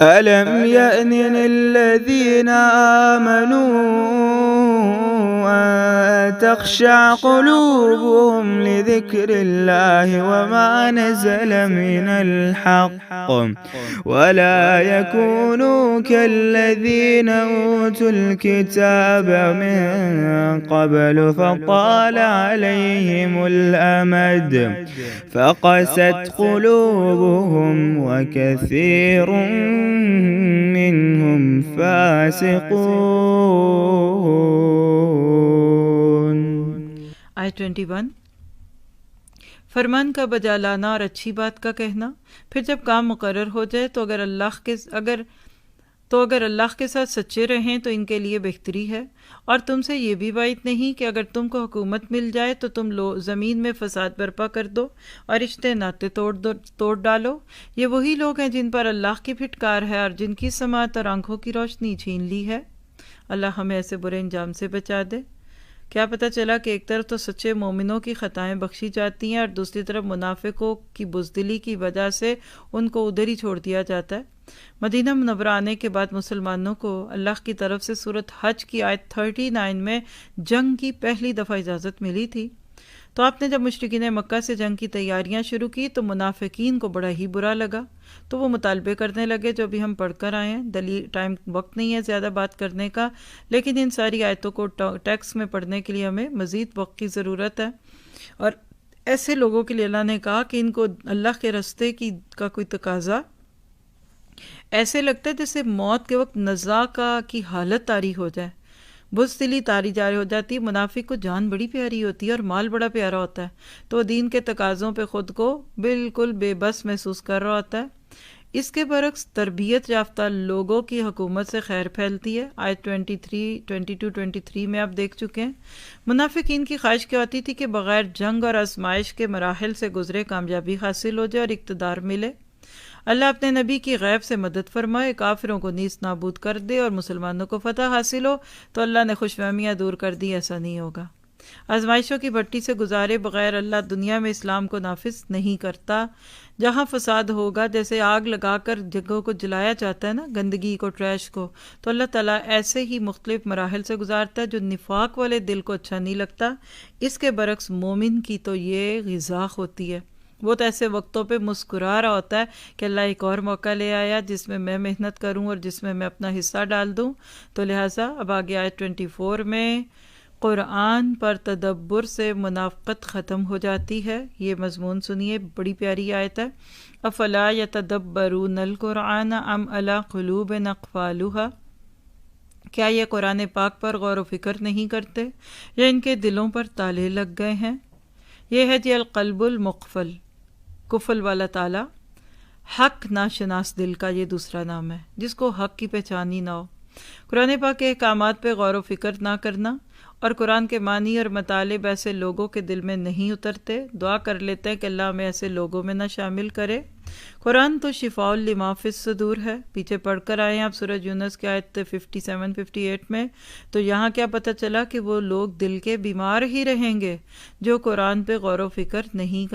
ألم يأن للذين آمنوا أن تخشع قلوبهم لذكر الله وما نزل من الحق ولا يكونوا كالذين أوتوا الكتاب من قبل فطال عليهم الأمد فقست قلوبهم وكثير منهم فاسقون۔ آیت 21 فرمان کا بجا لانا اور اچھی بات کا کہنا، پھر جب کام مقرر ہو جائے تو اگر اللہ کے ساتھ سچے رہیں تو ان کے لیے بہتری ہے، اور تم سے یہ بھی بعید نہیں کہ اگر تم کو حکومت مل جائے تو تم زمین میں فساد برپا کر دو اور رشتے ناطے توڑ ڈالو۔ یہ وہی لوگ ہیں جن پر اللہ کی پھٹکار ہے اور جن کی سماعت اور آنکھوں کی روشنی چھین لی ہے۔ اللہ ہمیں ایسے برے انجام سے بچا دے۔ کیا پتہ چلا کہ ایک طرف تو سچے مومنوں کی خطائیں بخشی جاتی ہیں اور دوسری طرف منافقوں کی بزدلی کی وجہ سے ان کو ادھر ہی چھوڑ دیا جاتا ہے۔ مدینہ منورہ آنے کے بعد مسلمانوں کو اللہ کی طرف سے سورۃ حج کی آیت 39 میں جنگ کی پہلی دفعہ اجازت ملی تھی۔ تو آپ نے جب مشرکین مکہ سے جنگ کی تیاریاں شروع کی تو منافقین کو بڑا ہی برا لگا، تو وہ مطالبے کرنے لگے جو ابھی ہم پڑھ کر آئے ہیں۔ وقت نہیں ہے زیادہ بات کرنے کا، لیکن ان ساری آیتوں کو ٹیکسٹ میں پڑھنے کے لیے ہمیں مزید وقت کی ضرورت ہے۔ اور ایسے لوگوں کے لیے اللہ نے کہا کہ ان کو اللہ کے راستے کا کوئی تقاضا ایسے لگتا ہے جیسے موت کے وقت نزا کی حالت طاری ہو جائے، بزدلی طاری جاری ہو جاتی ہے۔ منافق کو جان بڑی پیاری ہوتی ہے اور مال بڑا پیارا ہوتا ہے، تو وہ دین کے تقاضوں پہ خود کو بالکل بے بس محسوس کر رہا ہوتا ہے۔ اس کے برعکس تربیت یافتہ لوگوں کی حکومت سے خیر پھیلتی ہے۔ آیت 22-23 میں آپ دیکھ چکے ہیں۔ منافقین کی خواہش کیا ہوتی تھی کہ بغیر جنگ اور آزمائش کے مراحل سے گزرے کامیابی حاصل ہو جائے اور اقتدار ملے۔ اللہ اپنے نبی کی غیب سے مدد فرمائے، کافروں کو نیست نابود کر دے اور مسلمانوں کو فتح حاصل ہو، تو اللہ نے خوش فہمیاں دور کر دی، ایسا نہیں ہوگا۔ آزمائشوں کی بھٹی سے گزارے بغیر اللہ دنیا میں اسلام کو نافذ نہیں کرتا۔ جہاں فساد ہوگا، جیسے آگ لگا کر جگہوں کو جلایا جاتا ہے نا، گندگی کو، ٹریش کو، تو اللہ تعالیٰ ایسے ہی مختلف مراحل سے گزارتا ہے جو نفاق والے دل کو اچھا نہیں لگتا۔ اس کے برعکس مومن کی تو یہ غذا ہوتی ہے، وہ تو ایسے وقتوں پہ مسکرا رہا ہوتا ہے کہ اللہ ایک اور موقع لے آیا جس میں میں محنت کروں اور جس میں میں اپنا حصہ ڈال دوں۔ تو لہٰذا اب آگے آیت 24 میں قرآن پر تدبر سے منافقت ختم ہو جاتی ہے۔ یہ مضمون سنیے، بڑی پیاری آیت ہے۔ افلا یتدبرون القرآن ام علی قلوب اقفالها، کیا یہ قرآن پاک پر غور و فکر نہیں کرتے یا ان کے دلوں پر تالے لگ گئے ہیں؟ یہ ہے جی القلب المقفل، قفل والا تالا، حق ناشناس دل کا یہ دوسرا نام ہے، جس کو حق کی پہچان ہی نہ ہو۔ قرآن پاک کے احکامات پہ غور و فکر نہ کرنا اور قرآن کے معنی اور مطالب ایسے لوگوں کے دل میں نہیں اترتے۔ دعا کر لیتے ہیں کہ اللہ ہمیں ایسے لوگوں میں نہ شامل کرے۔ قرآن تو شفاء لما فی الصدور ہے، پیچھے پڑھ کر آئے ہیں آپ سورہ یونس کی آیت 57-58 میں، تو یہاں کیا پتہ چلا کہ وہ لوگ دل کے بیمار ہی رہیں گے جو قرآن پہ غور و فکر نہیں